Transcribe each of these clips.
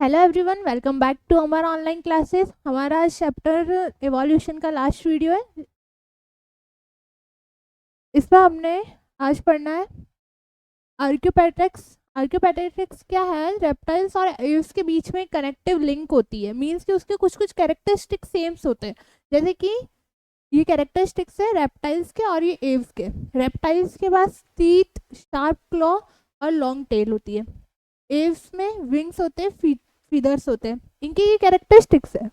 Hello everyone, welcome back to हमारा online classes. हमारा आज चैप्टर एवोल्यूशन का लास्ट वीडियो है। इसमें हमने आज पढ़ना है आर्क्योपेटेक्स। आर्क्योपेटेक्स क्या है? रेप्टाइल्स और एव्स के बीच में कनेक्टिव लिंक होती है। मींस कि उसके कुछ कुछ कैरेक्टरिस्टिक सेम्स होते हैं। जैसे कि ये कैरेक्टरिस्टिक्स है रेप्टाइल्स के और ये एव्स के। रेप्टाइल्स के पास टीथ, शार्प क्लॉ और लॉन्ग टेल होती है। एव्स में विंग्स होते हैं, फीदर्स होते हैं। इनकी ये कैरेक्टरिस्टिक्स है।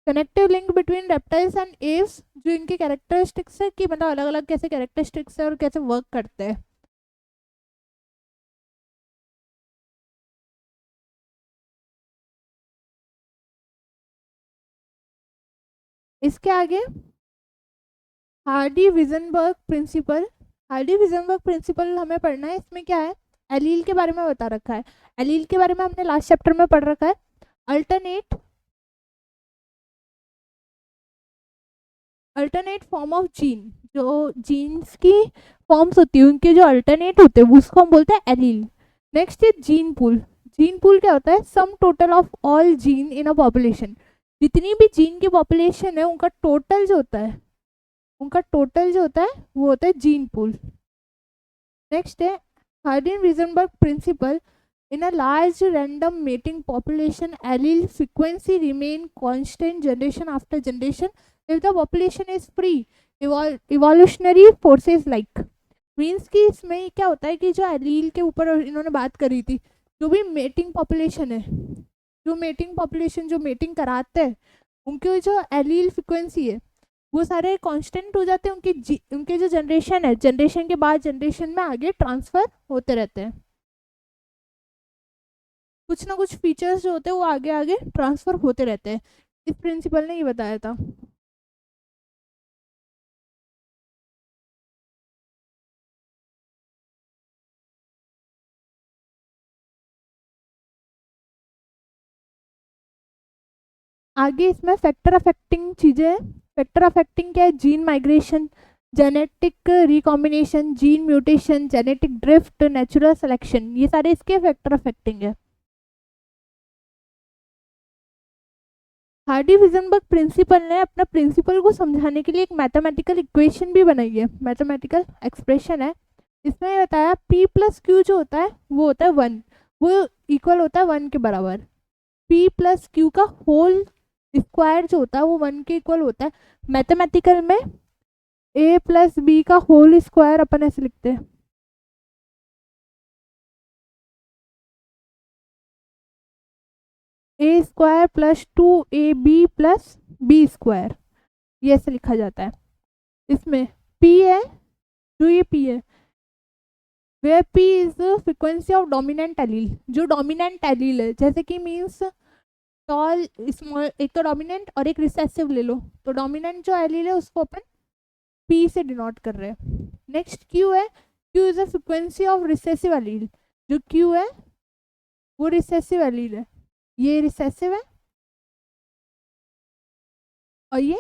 Connective link between reptiles and Aves, जो इनके कैरेक्टरिस्टिक्स है कि मतलब अलग अलग कैसे कैरेक्टरिस्टिक्स है और कैसे वर्क करते हैं। इसके आगे हार्डी विजनबर्ग प्रिंसिपल। हार्डी विजनबर्ग प्रिंसिपल हमें पढ़ना है। इसमें क्या है? एलील के बारे में बता रखा है। एलील के बारे में हमने लास्ट चैप्टर में पढ़ रखा है। Alternate alternate form of gene, जो जीन्स की फॉर्म्स होती है उनके जो अल्टरनेट होते हैं उसको हम बोलते हैं एलील। नेक्स्ट है जीन पूल। जीन पूल क्या होता है? Sum total of all gene in a population. जितनी भी जीन की पॉपुलेशन है उनका टोटल जो होता है वो होता है जीन पूल। नेक्स्ट है Hardy Weinberg principle. In a large random mating population, allele frequency remain constant generation after generation if the population is free. Evolutionary forces like means कि इसमें क्या होता है कि जो एलील के ऊपर इन्होंने बात करी थी, जो भी मेटिंग पॉपुलेशन है, जो मेटिंग कराते हैं उनके जो एलील फ्रिक्वेंसी है वो सारे कांस्टेंट हो जाते हैं। उनके जो जनरेशन है, जनरेशन के बाद जनरेशन में आगे ट्रांसफर होते रहते हैं। कुछ ना कुछ फीचर्स जो होते हैं वो आगे आगे ट्रांसफर होते रहते हैं। इस प्रिंसिपल ने ये बताया था। आगे इसमें फैक्टर अफेक्टिंग चीजें हैं। फैक्टर अफेक्टिंग क्या है? Gene migration, genetic recombination, gene mutation, genetic drift, natural selection, ये सारे इसके फैक्टर अफेक्टिंग है। हार्डी विजनबर्ग प्रिंसिपल ने अपना प्रिंसिपल को समझाने के लिए एक मैथमेटिकल इक्वेशन भी बनाई है, मैथमेटिकल एक्सप्रेशन है। इसमें ये बताया पी प्लस क्यू जो होता है वो होता है 1। वो इक्वल होता है 1 के बराबर। पी प्लस क्यू का होल स्क्वायर जो होता है वो 1 के इक्वल होता है। मैथमेटिकल में ए प्लस बी का होल स्क्वायर अपन ऐसे लिखते हैं। A square plus 2ab plus b square, ये ऐसे लिखा जाता है। इसमें पी है, जो ये पी है, वे p is frequency of dominant allele. जो डोमिनेंट एलील है, जैसे कि मीन्स टॉल स्मॉल, एक तो डोमिनेंट और एक रिसेसिव ले लो, तो डोमिनेंट जो एलील है उसको अपन पी से डिनोट कर रहे हैं। नेक्स्ट क्यू है। Q is a frequency of recessive allele. जो क्यू है वो रिसेसिव एलील है, ये रिसेसिव है और ये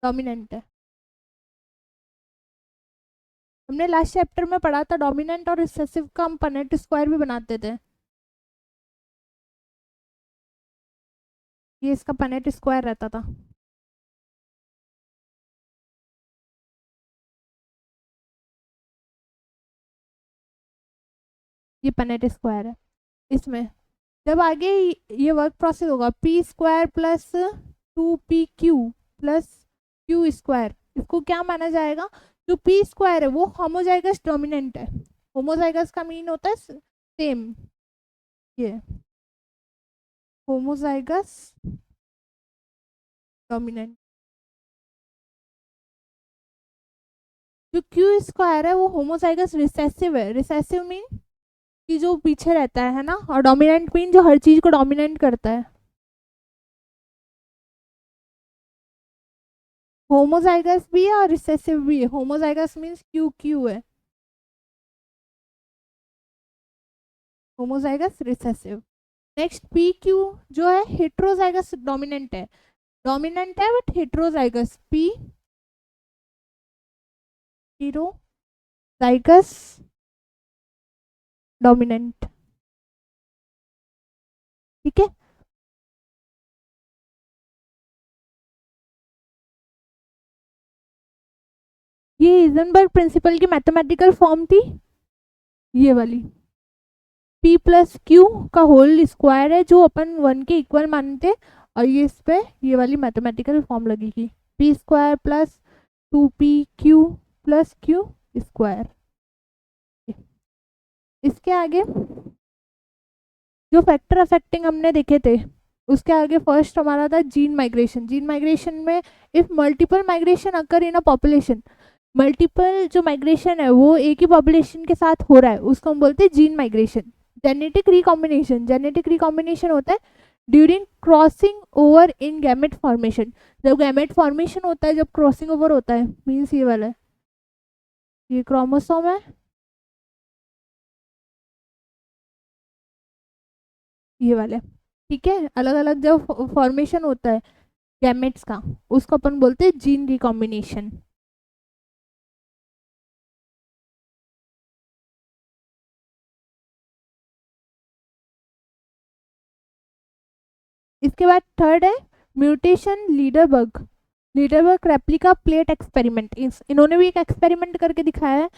डोमिनेंट है। हमने लास्ट चैप्टर में पढ़ा था डोमिनेंट और रिसेसिव का हम पनेट स्क्वायर भी बनाते थे। ये इसका पनेट स्क्वायर रहता था। ये पनेट स्क्वायर है। इसमें जब आगे ये वर्क प्रोसेस होगा, P square plus 2pq plus Q square, इसको क्या माना जाएगा? जो पी स्क्वायर है वो होमोजाइगस डोमिनेंट है। होमोजाइगस का मीन होता है सेम, ये होमोजाइगस डोमिनेंट। जो क्यू स्क्वायर है वो होमोजाइगस रिसेसिव है। रिसेसिव मीन कि जो पीछे रहता है ना, और डोमिनेंट मीन जो हर चीज को डोमिनेंट करता है। होमोजाइगस भी है और रिसेसिव भी है। होमोजाइगस मीन्स क्यू क्यू है, homozygous recessive. Next P Q जो है हेट्रोजाइगस डोमिनेंट है। डोमिनेंट है but heterozygous, P heterozygous dominant. ठीक है। ये हिजनबर्ग प्रिंसिपल की मैथमेटिकल फॉर्म थी ये वाली, p प्लस क्यू का होल स्क्वायर है जो अपन 1 के इक्वल मानते, और ये इस पे ये वाली मैथमेटिकल फॉर्म लगेगी, p square plus 2p plus Q square. इसके आगे जो फैक्टर अफेक्टिंग हमने देखे थे, उसके आगे फर्स्ट हमारा था जीन माइग्रेशन। जीन माइग्रेशन में if multiple migration occur in a population, multiple जो माइग्रेशन है वो एक ही पॉपुलेशन के साथ हो रहा है, उसको हम बोलते हैं gene migration. Genetic recombination, genetic recombination होता है during crossing over in gamete formation. जब गैमेट फॉर्मेशन होता है, जब क्रॉसिंग ओवर होता है, मीन्स ये वाला है, ये क्रोमोसोम है, ये वाले, ठीक है, अलग अलग जब फॉर्मेशन होता है गैमेट्स का, उसको अपन बोलते हैं जीन रिकॉम्बिनेशन। इसके बाद थर्ड है mutation Lederberg, Lederberg replica plate experiment. इन्होंने भी एक एक्सपेरिमेंट करके दिखाया है।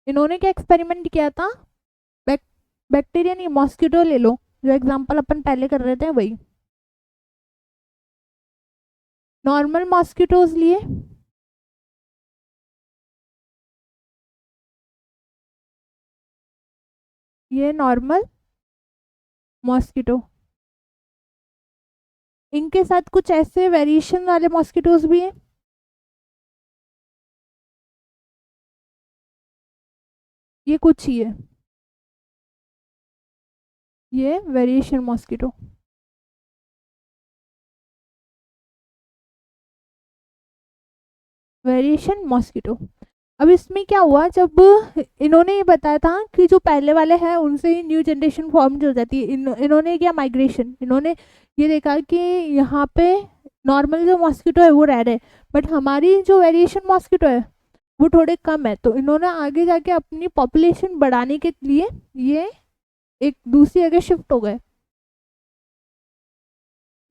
इन्होंने क्या एक्सपेरिमेंट किया था, बैक्टीरिया नहीं, मॉस्किटो ले लो, जो एग्जांपल अपन पहले कर रहे थे वही, नॉर्मल मॉस्किटोज लिए, ये नॉर्मल मॉस्किटो, इनके साथ कुछ ऐसे वेरिएशन वाले मॉस्किटोज भी हैं, ये कुछ ही है, ये वेरिएशन मॉस्किटो। Variation mosquito. अब इसमें क्या हुआ, जब इन्होंने ये बताया था कि जो पहले वाले हैं उनसे ही न्यू जनरेशन फॉर्म हो जाती है, इन्होंने किया माइग्रेशन, इन्होंने ये देखा कि यहाँ पे नॉर्मल जो मॉस्किटो है वो रह रहे, बट हमारी जो वेरिएशन मॉस्किटो है वो थोड़े कम है, तो इन्होंने आगे जाके अपनी पॉपुलेशन बढ़ाने के लिए ये एक दूसरी जगह शिफ्ट हो गए,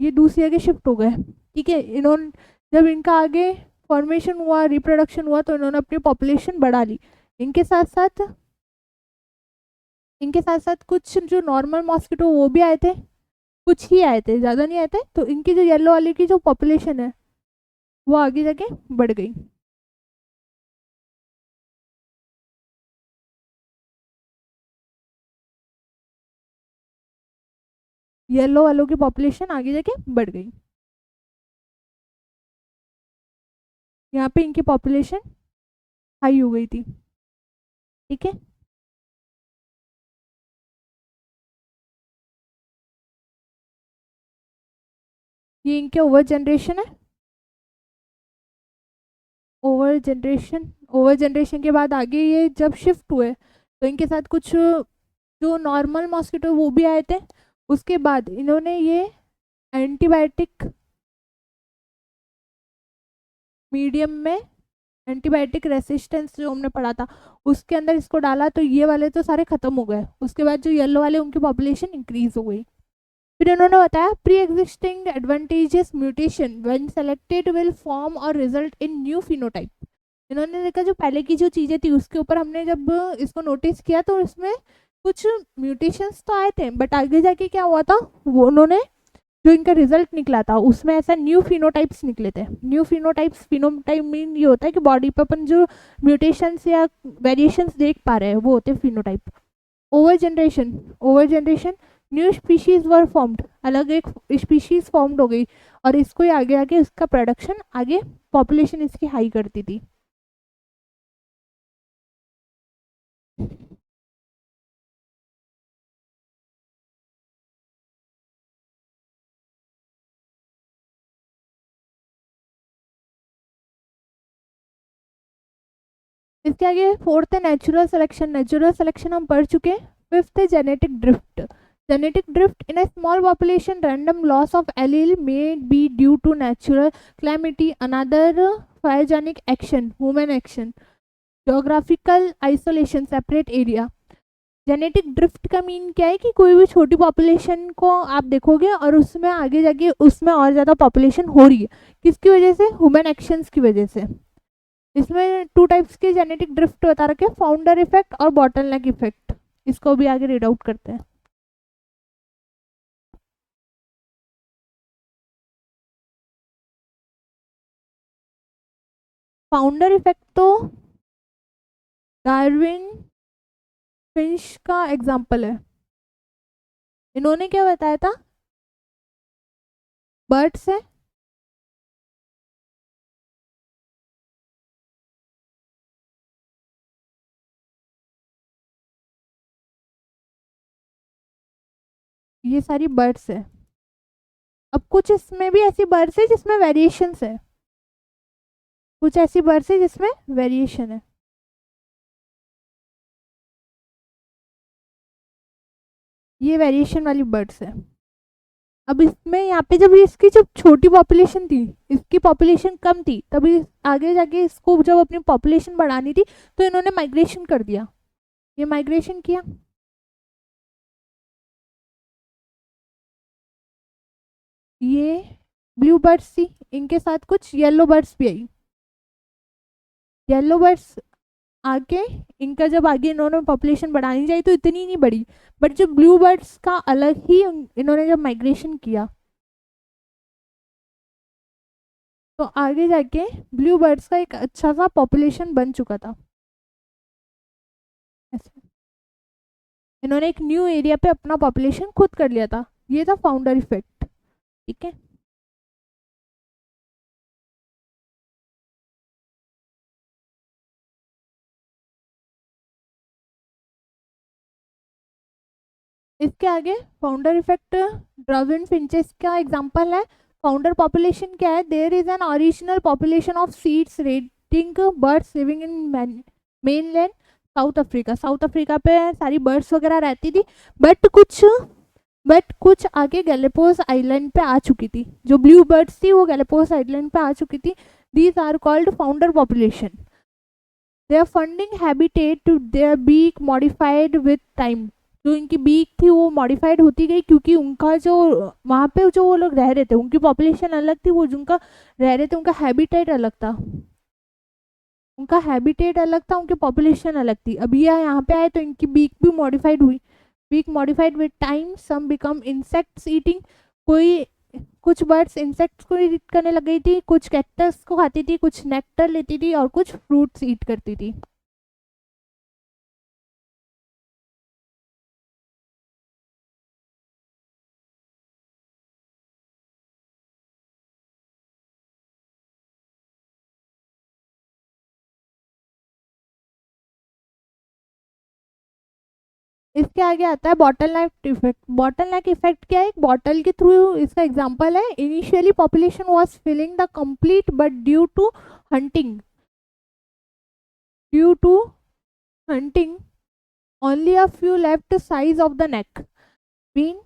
ये दूसरी जगह शिफ्ट हो गए, ठीक है। इन्होंने जब इनका आगे फॉर्मेशन हुआ, रिप्रोडक्शन हुआ, तो इन्होंने अपनी पॉपुलेशन बढ़ा ली। इनके साथ साथ इनके साथ साथ कुछ जो नॉर्मल मॉस्किटो वो भी आए थे, कुछ ही आए थे, ज़्यादा नहीं आए थे, तो इनकी जो येलो वाली की जो पॉपुलेशन है वो आगे जाके बढ़ गई। येलो वालों की पॉपुलेशन आगे जाके बढ़ गई, यहाँ पे इनकी पॉपुलेशन हाई हो गई थी, ठीक है। ये इनके ओवर जनरेशन है, ओवर जनरेशन के बाद आगे ये जब शिफ्ट हुए तो इनके साथ कुछ जो नॉर्मल मॉस्किटो वो भी आए थे। उसके बाद इन्होंने ये एंटीबायोटिक मीडियम में, एंटीबायोटिक रेसिस्टेंस जो हमने पढ़ा था उसके अंदर इसको डाला, तो ये वाले तो सारे खत्म हो गए। उसके बाद जो येलो वाले उनकी पॉपुलेशन इंक्रीज हो गई। फिर इन्होंने बताया pre existing advantages mutation when selected will form और रिजल्ट इन न्यू फिनोटाइप। इन्होंने देखा जो पहले की जो चीज़ें थी उसके ऊपर हमने जब इसको नोटिस किया तो इसमें कुछ म्यूटेशंस तो आए थे, बट आगे जाके क्या हुआ था, वो उन्होंने जो इनका रिजल्ट निकला था उसमें ऐसा न्यू फिनोटाइप्स निकले थे। न्यू फिनोटाइप्स, फिनोटाइप मीन ये होता है कि बॉडी पे अपन जो म्यूटेशंस या वेरिएशंस देख पा रहे हैं वो होते हैं phenotype. Over generation new species were formed, अलग एक स्पीशीज फॉर्म्ड हो गई, और इसको ही आगे आगे इसका प्रोडक्शन आगे पॉपुलेशन इसकी हाई करती थी। इसके आगे फोर्थ है नेचुरल सिलेक्शन। नेचुरल सिलेक्शन हम पढ़ चुके हैं। फिफ्थ है genetic drift. Genetic drift in a small population random loss of allele may be due to natural calamity another biogenic action human action. Geographical isolation, separate area. Genetic drift का mean क्या है कि कोई भी छोटी population को आप देखोगे और उसमें आगे जाके उसमें और ज़्यादा पॉपुलेशन हो रही है, किसकी वजह से? ह्यूमन एक्शंस की वजह से। इसमें टू टाइप्स के जेनेटिक ड्रिफ्ट बता रखे, फाउंडर इफेक्ट और बॉटलनेक इफेक्ट। इसको भी आगे रीड आउट करते हैं। फाउंडर इफेक्ट तो डार्विन फिंच का एग्जाम्पल है। इन्होंने क्या बताया था? बर्ड्स है, ये सारी बर्ड्स है। अब कुछ इसमें भी ऐसी बर्ड्स है जिसमें वेरिएशंस है, कुछ ऐसी बर्ड्स है जिसमें वेरिएशन है। ये वेरिएशन वाली बर्ड्स है। अब इसमें यहाँ पे जब इसकी जब छोटी पॉपुलेशन थी, इसकी पॉपुलेशन कम थी, तभी आगे जाके इसको जब अपनी पॉपुलेशन बढ़ानी थी तो इन्होंने माइग्रेशन कर दिया। ये माइग्रेशन किया, ये ब्लू बर्ड्स थी, इनके साथ कुछ येलो बर्ड्स भी आई। येलो बर्ड्स आके इनका जब आगे इन्होंने पॉपुलेशन बढ़ानी चाहिए तो इतनी नहीं बढ़ी, बट जो ब्लू बर्ड्स का अलग ही इन्होंने जब माइग्रेशन किया तो आगे जाके ब्लू बर्ड्स का एक अच्छा सा पॉपुलेशन बन चुका था। ऐसे इन्होंने एक न्यू एरिया पे अपना पॉपुलेशन खुद कर लिया था। ये था फाउंडर इफेक्ट। ठीक है, इसके आगे फाउंडर इफेक्ट ड्राविन फिंचेस का एग्जांपल है। फाउंडर पॉपुलेशन क्या है? There is an original population of seeds reading birds living in mainland South Africa. South Africa पे सारी बर्ड्स वगैरह रहती थी, बट कुछ आगे गैलेपोस आइलैंड पे आ चुकी थी। जो ब्लू बर्ड्स थी वो गैलेपोस आइलैंड पे आ चुकी थी। These are called founder population. They are finding habitat to their beak modified with time. जो इनकी बीक थी वो मॉडिफाइड होती गई, क्योंकि उनका जो वहाँ पे जो वो लोग रह रहे थे उनकी पॉपुलेशन अलग थी, वो जिनका रह रहे थे उनका हैबिटेट अलग था। उनका हैबिटेट अलग था, उनकी पॉपुलेशन अलग थी। अब ये यहाँ पे आए तो इनकी बीक भी मॉडिफाइड हुई। Beak modified with time, some become insects eating. कोई कुछ बर्ड्स इंसेक्ट्स को ईट करने लग गई थी, कुछ कैक्टस को खाती थी, कुछ नेक्टर लेती थी और कुछ फ्रूट्स ईट करती थी। इसके आगे आता है bottleneck effect. Bottleneck effect क्या है? एक बॉटल के थ्रू इसका एग्जांपल है। Initially population was filling the complete, but hunting due to hunting only a few left size of the neck mean।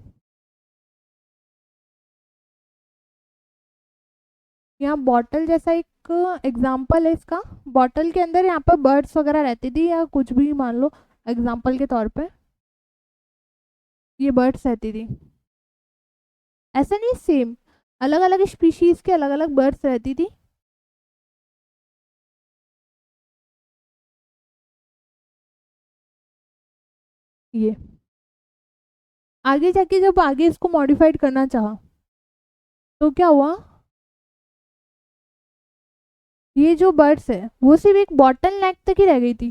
यहाँ बॉटल जैसा एक एग्जांपल है इसका। बॉटल के अंदर यहाँ पर बर्ड्स वगैरह रहती थी या कुछ भी मान लो एग्जांपल के तौर पे, ये बर्ड्स रहती थी। ऐसा नहीं, सेम अलग अलग स्पीशीज के अलग अलग बर्ड्स रहती थी। ये आगे जाके जब आगे इसको मॉडिफाइड करना चाहा तो क्या हुआ? ये जो बर्ड्स है वो सिर्फ एक बॉटल नेक तक ही रह गई थी,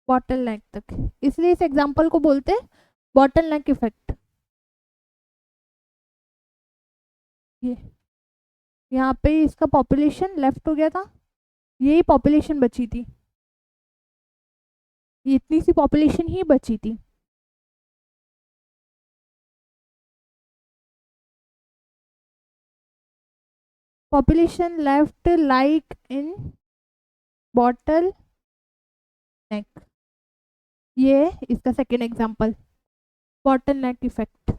बॉटल नेक तक। इसलिए इस एग्जांपल को बोलते हैं बॉटल नेक इफेक्ट। ये यहाँ पे इसका पॉपुलेशन लेफ्ट हो गया था, यही पॉपुलेशन बची थी, ये इतनी सी पॉपुलेशन ही बची थी। Population left like in bottle नेक। ये है इसका सेकेंड एग्जांपल, बॉटल नेक इफेक्ट।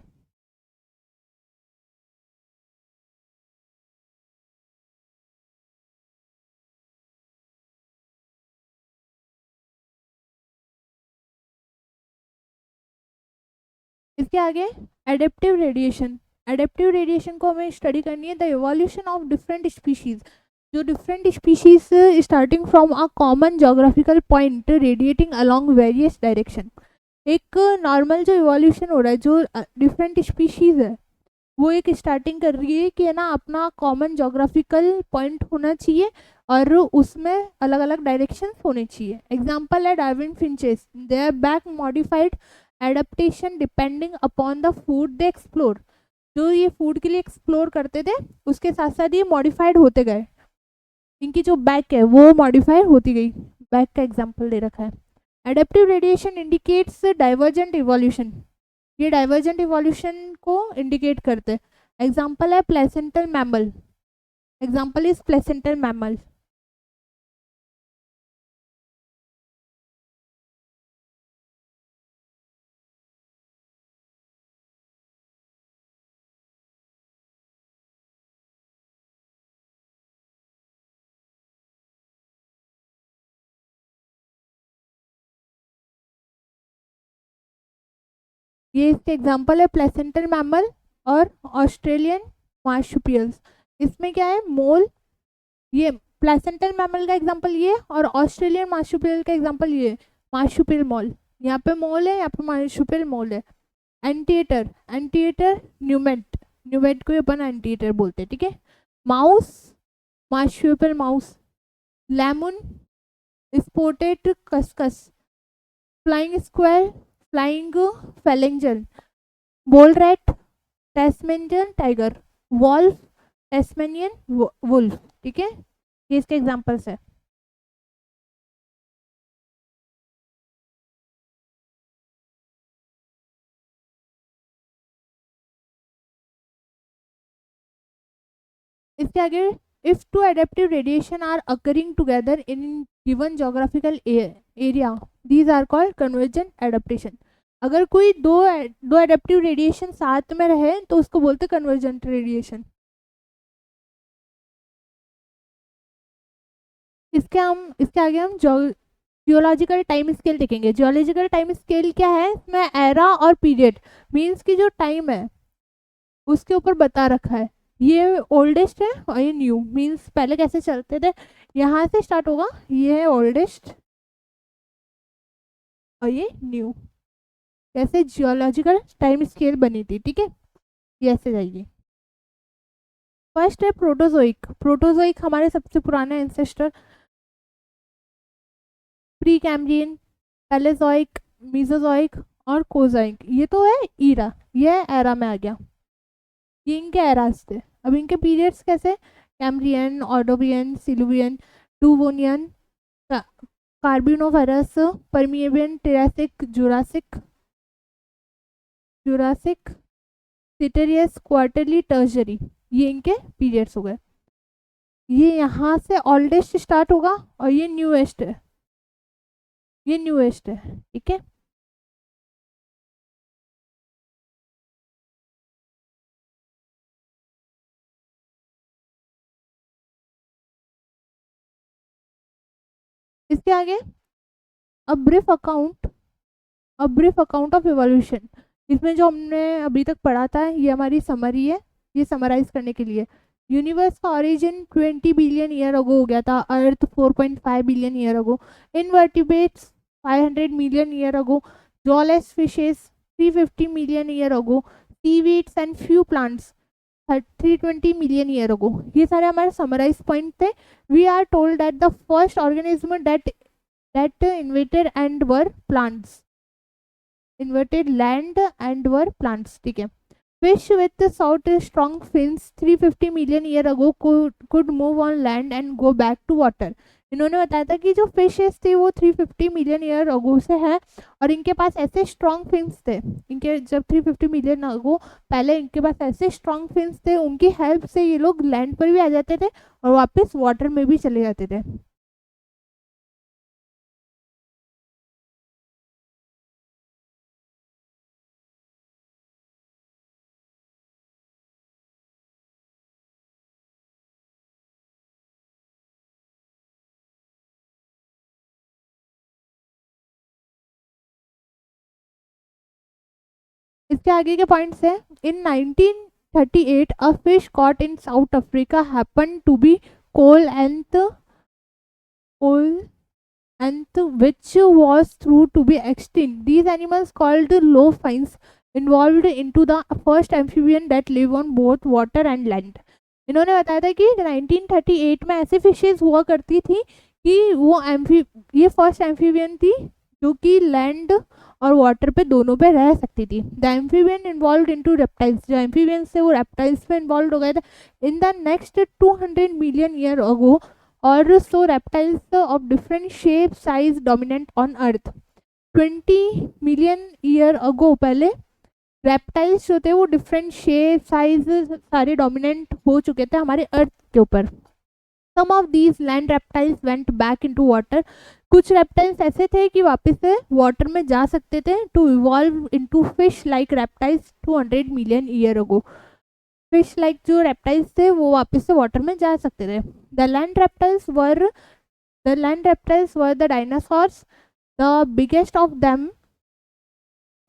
इसके आगे एडेप्टिव रेडिएशन। एडेप्टिव रेडिएशन को हमें स्टडी करनी है, the evolution of different species. जो different species starting from a common geographical point radiating along various direction. एक नॉर्मल जो इवोल्यूशन हो रहा है, जो डिफरेंट स्पीशीज है, वो एक स्टार्टिंग कर रही है कि है ना अपना कॉमन जोग्राफिकल पॉइंट होना चाहिए और उसमें अलग अलग डायरेक्शन होने चाहिए। एग्जाम्पल है Darwin finches, they are back modified adaptation depending upon the food they explore. जो ये फूड के लिए एक्सप्लोर करते थे उसके साथ साथ ये मॉडिफाइड होते गए, इनकी जो बैक है वो मॉडिफाई होती गई। बैक का एग्जाम्पल दे रखा है। Adaptive radiation indicates divergent evolution. ये डाइवर्जेंट इवोल्यूशन को इंडिकेट करते हैं। एग्जाम्पल है placental mammal. Example is placental mammal. ये इसके एग्जाम्पल है प्लेसेंटल मैमल और ऑस्ट्रेलियन मार्शुपियल्स। इसमें क्या है, मोल, ये प्लेसेंटल मैमल का एग्जांपल ये और ऑस्ट्रेलियन मार्शुपियल का एग्जांपल ये। मार्शुपियल मॉल, यहाँ पे मॉल है, यहाँ पे मार्शुपियल मॉल है। एंटीएटर, एंटीएटर न्यूमेट, न्यूमेट को अपन एंटीएटर बोलते हैं, ठीक है। Mouse, marsupial mouse. Lemur, spotted cuscus. Flying squirrel, flying phalanger. बोल rat, Tasmanian tiger. Wolf, Tasmanian wolf, ठीक है। ये इसके एग्जांपल्स है। इसके आगे, if two adaptive radiation are occurring together in given geographical area, these are called convergent adaptation. अगर कोई दो एडेप्टिव रेडिएशन साथ में रहे तो उसको बोलते कन्वर्जेंट रेडिएशन। इसके आगे हम जियोलॉजिकल टाइम स्केल देखेंगे। जियोलॉजिकल टाइम स्केल क्या है, इसमें एरा और पीरियड मीन्स की जो टाइम है उसके ऊपर बता रखा है। ये ओल्डेस्ट है और ये न्यू, मीन्स पहले कैसे चलते थे, यहाँ से स्टार्ट होगा, ये है ओल्डेस्ट और ये न्यू। कैसे जियोलॉजिकल टाइम स्केल बनी थी, ठीक है, ये ऐसे जाइए। फर्स्ट है प्रोटोजोइक। प्रोटोजोइक हमारे सबसे पुराने एंसेस्टर, प्री कैम्ब्रियन, पैलेजोइक, मीजोजोइक और कोजोइक। ये तो है ईरा, ये एरा में आ गया। ये इनके एराज थे। अब इनके पीरियड्स कैसे, Cambrian, Ordovician, Silurian, Devonian, Carboniferous, Permian, Triassic, Jurassic, Jurassic, सिटेरियस, क्वार्टरली, टर्जरी। ये इनके पीरियड्स हो गए। ये यहाँ से ओल्डेस्ट स्टार्ट होगा और ये न्यूएस्ट है, ये न्यूएस्ट है, ठीक है। इसके आगे a brief account, a brief account of evolution. इसमें जो हमने अभी तक पढ़ा था ये हमारी समरी है, ये समराइज करने के लिए। यूनिवर्स का ओरिजिन 20 बिलियन ईयर अगो हो गया था, earth 4.5 billion year ago, invertebrates 500 million year ago, jawless fishes 350 million year ago, seaweeds and few plants 320 million year ago. ये सारे हमारे समराइज पॉइंट थे। We are told that the first organism that invaded and were plants, invaded land and were plants, ठीक है। Fish with stout strong fins 350 million year ago could move on land and go back to water. इन्होंने बताया था कि जो fishes थी वो 350 million year अगो से है और इनके पास ऐसे स्ट्रॉन्ग फिन्स थे। इनके जब 350 मिलियन अगो पहले इनके पास ऐसे स्ट्रॉन्ग फिन्स थे, उनकी हेल्प से ये लोग लैंड पर भी आ जाते थे और वापस वाटर में भी चले जाते थे। इसके आगे के पॉइंट्स है, in 1938 a fish caught in South Africa happen to be coal and which was through to be extinct. These animals called lophines involved into the first amphibian that live on both water and land. इन्होंने बताया था कि 1938 में ऐसी fishes हुआ करती थी कि वो ये फर्स्ट एम्फीबियन थी जो कि लैंड और वाटर पे दोनों पे रह सकती थी. The amphibian involve into reptiles, जो एम्फीबियंस थे वो रेप्टाइल्स में इन्वॉल्व हो गए थे in the next 200 million year ago, और so reptiles of different shape size dominant on earth. 20 million year ago पहले रेप्टाइल्स जो थे वो डिफरेंट शेप साइज सारे डोमिनेंट हो चुके थे हमारे अर्थ के ऊपर. Some of these land reptiles went back into water. कुछ रेप्टाइल्स ऐसे थे कि वापस से वाटर में जा सकते थे to evolve into fish like reptiles 200 million year ago. Fish like जो रेप्टाइल्स थे वो वापस से वाटर में जा सकते थे. The land reptiles were the dinosaurs. The biggest of them,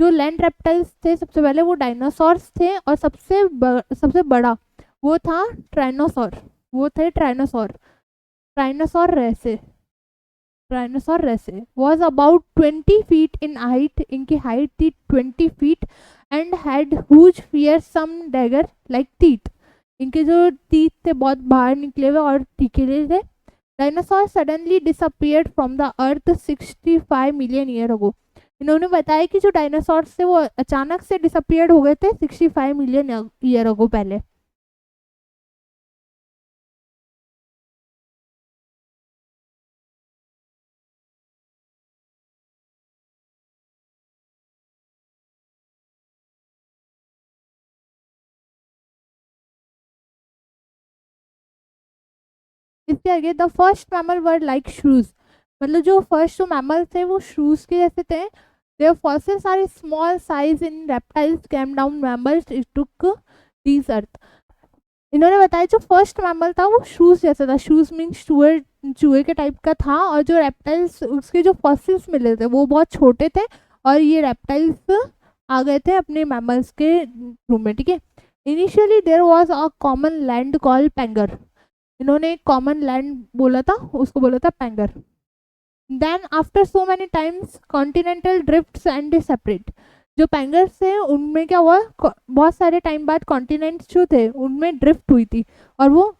जो लैंड रेप्टाइल्स थे सबसे पहले वो डायनासोर्स थे, और सबसे बड़ा वो था ट्राइनोसॉर. वो थे Tyrannosaurus rex was about 20 feet in height. इनकी हाइट थी 20 feet and had huge fearsome dagger like teeth. इनके जो टीथ थे बहुत बाहर निकले हुए और तीखे थे. Dinosaur suddenly disappeared from the earth 65 million year अगो. इन्होंने बताया कि जो डायनासोर्स थे वो अचानक से डिसअपियर्ड हो गए थे 65 मिलियन ईयर अगो पहले. इसके आगे the first mammal were like shoes. मतलब जो फर्स्ट जो मैमल थे वो शूज के जैसे थे. There fossils are small size in reptiles came down mammals it took these earth. इन्होंने बताया जो फर्स्ट मैमल था वो शूज जैसा था. शूज मीन्स चूहे के टाइप का था, और जो रेप्टाइल्स उसके जो फॉसिल्स मिले थे वो बहुत छोटे थे, और ये रेप्टाइल्स आ गए थे अपने मैमल्स के रूम में. ठीक है. Initially there was a common land called Pangaea. इन्होंने एक कॉमन लैंड बोला था, उसको बोला था Pangaea. Then after so many times continental drifts and separate. जो पेंगर्स थे उनमें क्या हुआ, बहुत सारे टाइम बाद कॉन्टिनेंट्स जो थे उनमें ड्रिफ्ट हुई थी और वो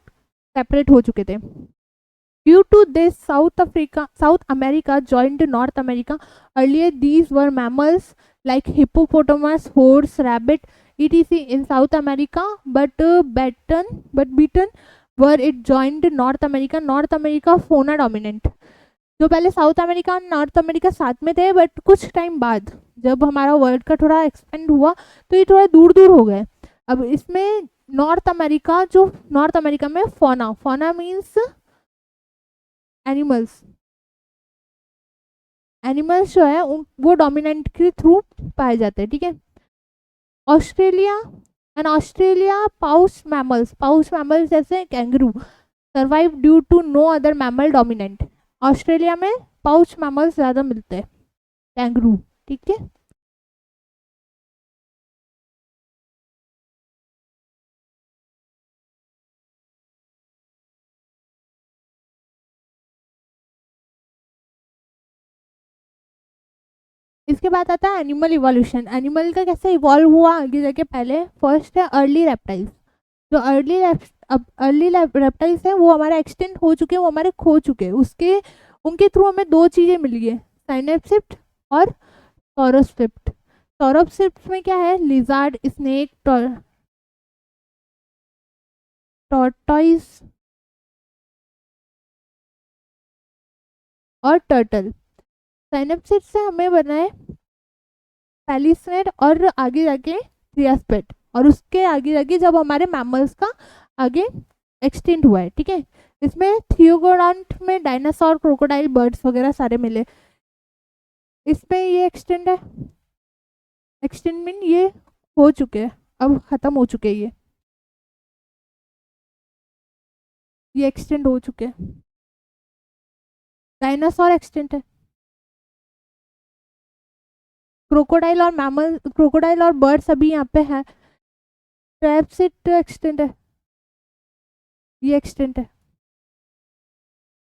सेपरेट हो चुके थे. Due to this South America joint North America. Earlier these were mammals like hippopotamus, horse, rabbit, etc. in South America, but beaten were it joined North America. North America fauna dominant. जो पहले south America और north America साथ में थे, but कुछ time बाद जब हमारा वर्ल्ड का थोड़ा एक्सपेंड हुआ तो ये थोड़ा दूर दूर हो गए. अब इसमें नॉर्थ अमेरिका में फौना मीन्स एनिमल्स जो है वो डोमिनेंट के थ्रू पाए जाते हैं. ठीक है. ऑस्ट्रेलिया पाउच मैमल्स जैसे kangaroo survive due to no other mammal dominant. Australia में पाउच मैमल्स ज़्यादा मिलते हैं, कैंगरू. ठीक है. इसके बाद आता है एनिमल इवोल्यूशन. एनिमल का कैसे इवॉल्व हुआ आगे जाके. पहले फर्स्ट है अर्ली रेप्टाइल्स. जो अर्ली रेप्टाइल्स हैं वो हमारे एक्सटेंट हो चुके हैं, वो हमारे खो चुके हैं. उनके थ्रू हमें दो चीज़ें मिली है, साइनेप्सिप्ट और सौरोस्पिप्ट. सौरोस्पिप्ट में क्या है, लिजार्ड, स्नेक, टॉर्टॉइज और टर्टल. साइनेप्सिड से हमें बना है पैलिसनेड और आगे जाके थ्रियास्पेट, और उसके आगे जाके जब हमारे मैमल्स का आगे एक्सटेंट हुआ है. ठीक है. इसमें थियोगोडॉन्ट में डायनासोर, क्रोकोडाइल, बर्ड्स वगैरह सारे मिले. इसमें ये एक्सटेंट है. एक्सटेंट मीन ये हो चुके हैं, अब ख़त्म हो चुके हैं. ये एक्सटेंड हो चुके हैं. डायनासोर एक्सटेंट है. क्रोकोडाइल और मैमल, क्रोकोडाइल और बर्ड्स अभी यहाँ पे है। ट्रैप्सिड एक्सटेंट है, ये एक्सटेंट है।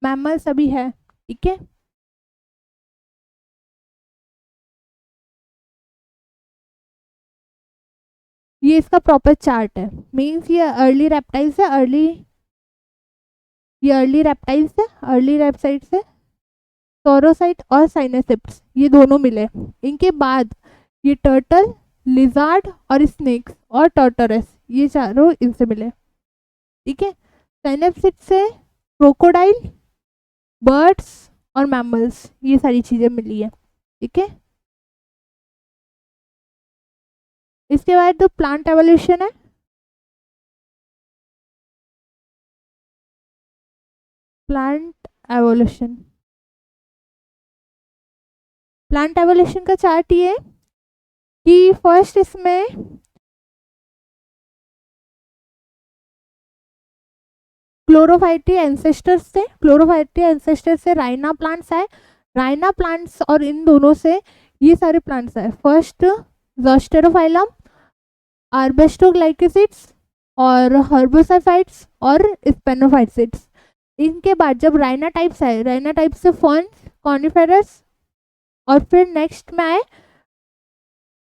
मैमल्स अभी है, ठीक है। ये इसका प्रॉपर चार्ट है, मीन्स ये अर्ली रेप्टाइल्स है, ये अर्ली रेप्टाइल्स है, अर्ली रेप्टाइल्स है, सौरोसाइट और साइनोसेप्ट्स ये दोनों मिले। इनके बाद ये टर्टल, लिजार्ड और स्नेक्स और टर्टरस ये चारों इनसे मिले, ठीक है। साइनोसेप्ट से क्रोकोडाइल, बर्ड्स और मैमल्स ये सारी चीजें मिली है, ठीक है। इसके बाद जो प्लांट एवोल्यूशन है, प्लांट एवोल्यूशन, प्लांट एवोल्यूशन का चार्ट ये कि फर्स्ट इसमें क्लोरोफाइटी एंसेस्टर्स थे, क्लोरोफाइटी एंसेस्टर्स से राइना प्लांट्स आए, राइना प्लांट्स और इन दोनों से ये सारे प्लांट्स आए। फर्स्ट ज़ोस्टेरोफाइलम, आर्बेस्टोग्लाइकोसिड्स और हर्बोसाइफाइट्स और स्पेनोफाइट्स। इनके बाद जब राइना टाइप्स आए, राइना टाइप से फर्न्स, कॉनिफेरस और फिर नेक्स्ट में आए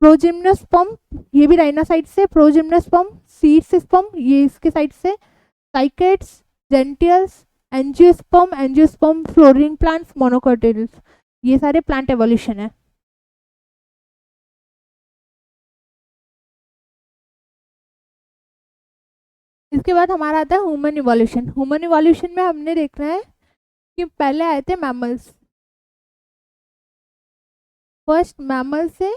प्रोजिम्नोस्पर्म, ये भी राइना साइड से, प्रोजिम्नोस्पर्म, सीड्सस्पर्म ये इसके साइड से, साइकेट्स, जेंटियल्स, एंजियोस्पर्म, फ्लोरिंग प्लांट्स, मोनोकोटिल्स ये सारे प्लांट एवोल्यूशन है। इसके बाद हमारा आता है ह्यूमन इवोल्यूशन। ह्यूमन इवोल्यूशन में हमने देखना है कि पहले आए थे मैमल्स, फर्स्ट मैमल से,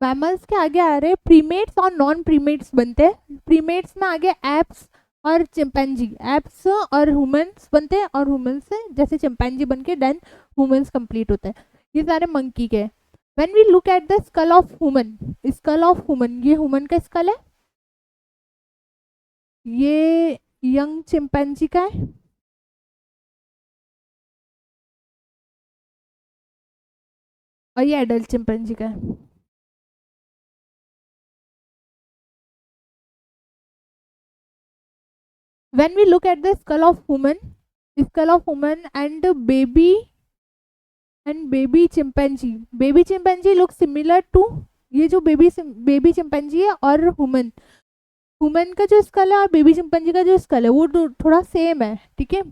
मैमल्स के आगे आ रहे प्रीमेट्स और नॉन प्रीमेट्स बनते हैं। प्रीमेट्स में आगे एप्स और चिंपैंजी, एप्स और ह्यूमंस बनते हैं और ह्यूमंस से जैसे चिंपैंजी बन के देन ह्यूमंस कंप्लीट होता है। ये सारे मंकी के। When we look at the skull of human, skull of human, ये ह्यूमन का स्कल है, ये यंग चिंपैंजी का है, और ये एडल्ट चिंपैंजी का है। When we look at the skull of woman and baby chimpanzee look similar to, ये जो बेबी चिंपैंजी है और ह्यूमन का जो स्कल है और बेबी चिंपैंजी का जो स्कल है वो थोड़ा सेम है, ठीक है।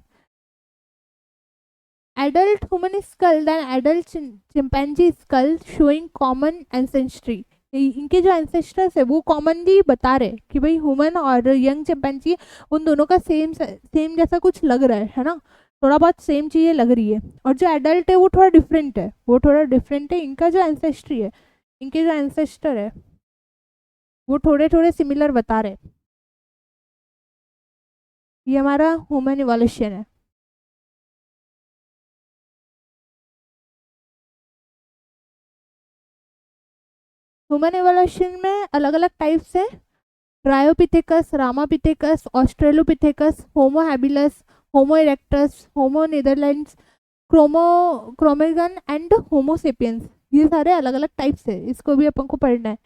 Adult human skull than adult chimpanzee skull showing common ancestry, इनके जो एंसेस्टर्स है वो कॉमनली बता रहे कि भाई ह्यूमन और यंग चिंपैंजी उन दोनों का सेम जैसा कुछ लग रहा है ना, थोड़ा बहुत सेम चीज़ें लग रही है। और जो एडल्ट है वो थोड़ा डिफरेंट है, इनका जो एंसेस्ट्री है, इनके जो एंसेस्टर है वो थोड़े थोड़े सिमिलर बता रहे। ये हमारा ह्यूमन इवोल्यूशन है। ह्यूमन इवोल्यूशन में अलग अलग टाइप्स है, Dryopithecus, Ramapithecus, Australopithecus, Homo habilis, Homo erectus, Homo Neanderthals, Cro-Magnon and Homo sapiens. ये सारे अलग अलग टाइप्स है, इसको भी अपन को पढ़ना है।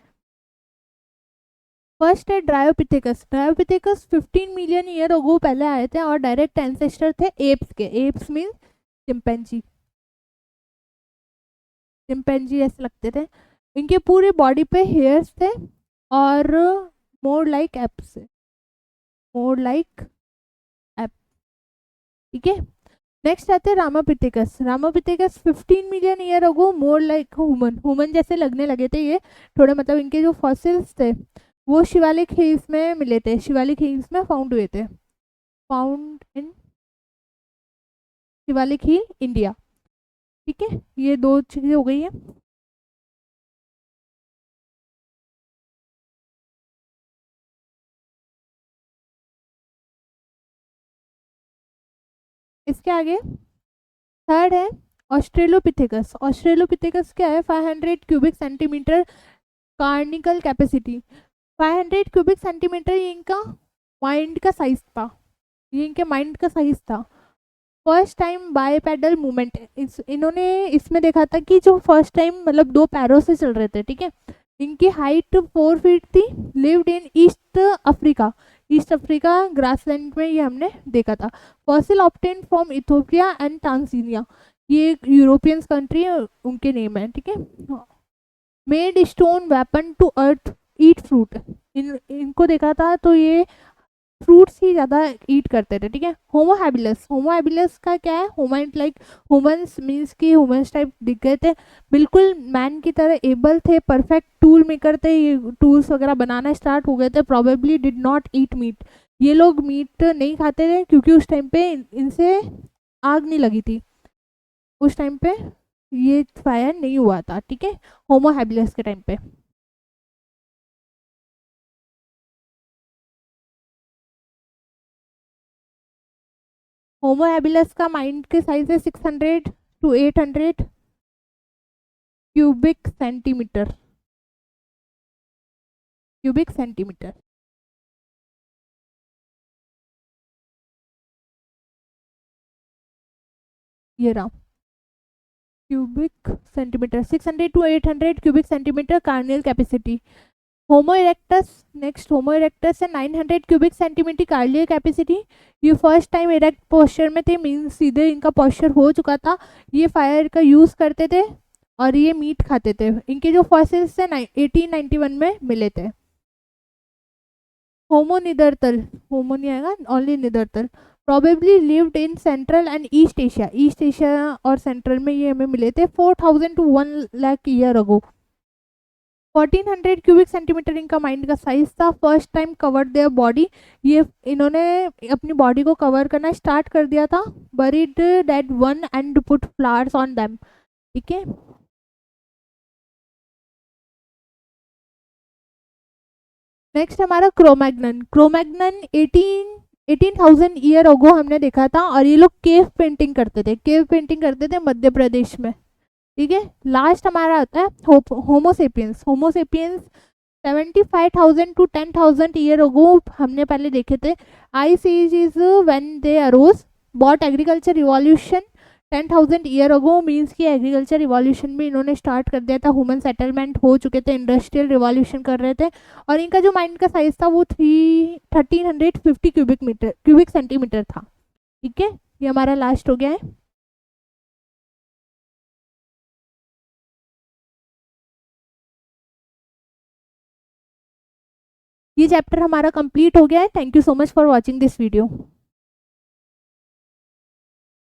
फर्स्ट है Dryopithecus. Dryopithecus 15 million year ago पहले आए थे और डायरेक्ट एंसेस्टर थे एप्स के। एप्स मीन्स चिंपैंजी, चिंपैंजी ऐसे लगते थे। इनके पूरे बॉडी पे हेयर्स थे और more like apps, more like app, ठीक है। नेक्स्ट आते हैं रामापिथेकस। रामापिथेकस 15 मिलियन ईयर अगो मोर लाइक ह्यूमन जैसे लगने लगे थे ये थोड़े, मतलब इनके जो फॉसिल्स थे वो शिवालिक हिल्स में मिले थे, शिवालिक हिल्स में फाउंड हुए थे, found in Shivalik hill India, ठीक है। ये दो चीज़ें हो गई है। इसके आगे थर्ड है ऑस्ट्रेलोपिथेकस। ऑस्ट्रेलोपिथेकस क्या है, 500 cubic centimetre cranial capacity. 500 cubic centimetre ये इनका माइंड का साइज था, ये इनके माइंड का साइज था। फर्स्ट टाइम बाईपेडल मूवमेंट, इन्होंने इसमें देखा था कि जो फर्स्ट टाइम मतलब 2 पैरों से चल रहे थे, ठीक है। इनकी हाइट 4 फीट थी। Lived in East Africa, East Africa grassland में ये हमने देखा था। Fossil obtain from Ethiopia and Tanzania, ये यूरोपियन कंट्री है, उनके नेम है, ठीक है। Made stone weapon to earth eat fruit, इनको देखा था तो ये फ्रूट्स ही ज़्यादा ईट करते थे, ठीक है। होमो हैबिलस, होमो हैबिलस का क्या है, होमेंट लाइक ह्यूमंस, मीन्स कि ह्यूमंस टाइप दिख गए थे, बिल्कुल मैन की तरह एबल थे, परफेक्ट टूल मेकर थे, ये टूल्स वगैरह बनाना स्टार्ट हो गए थे। Probably did not eat meat, ये लोग मीट नहीं खाते थे क्योंकि उस टाइम पे इनसे आग नहीं लगी थी, उस टाइम पे ये फायर नहीं हुआ था, ठीक है, होमो हैबिलस के टाइम पे। होमो हैबिलस का माइंड के साइज है 600 to 800 cubic centimetre, cubic centimetre. ये रहा cubic centimetre, 600 to 800 cubic centimetre corneal capacity. Homo erectus, next homo erectus है 900 क्यूबिक सेंटीमीटर कार्डियल कैपेसिटी। ये फर्स्ट टाइम इरेक्ट पोस्चर में थे, मीन्स सीधे इनका पोस्चर हो चुका था। ये फायर का यूज़ करते थे और ये मीट खाते थे। इनके जो फॉसिल्स थे 1891 में मिले थे। होमो निदरतल, होमो नहीं आएगा, only Neanderthal, probably lived in central and east Asia, east Asia और सेंट्रल में ये हमें मिले थे 4000 to 1 lakh year ago. 1400 cubic centimetre इनका माइंड का साइज था। First time covered their body, ये इन्होंने अपनी बॉडी को कवर करना स्टार्ट कर दिया था। Buried dead one and put flowers on them, ठीक है। नेक्स्ट हमारा क्रोमैग्नन, क्रोमैग्नन 18,000 ईयर अगो हमने देखा था, और ये लोग केव पेंटिंग करते थे, केव पेंटिंग करते थे मध्य प्रदेश में, ठीक है। लास्ट हमारा आता है Homo sapiens, Homo sapiens 75,000 to 10,000 year ago हमने पहले देखे थे। Ice age is when they arose, but agriculture revolution 10,000 year ago, means की एग्रीकल्चर रिवॉल्यूशन भी इन्होंने स्टार्ट कर दिया था, ह्यूमन सेटलमेंट हो चुके थे, इंडस्ट्रियल रिवॉल्यूशन कर रहे थे। और इनका जो माइंड का साइज था वो 1350 क्यूबिक सेंटीमीटर था, ठीक है। ये हमारा लास्ट हो गया है। ये चैप्टर हमारा कंप्लीट हो गया है। Thank you so much for watching this video.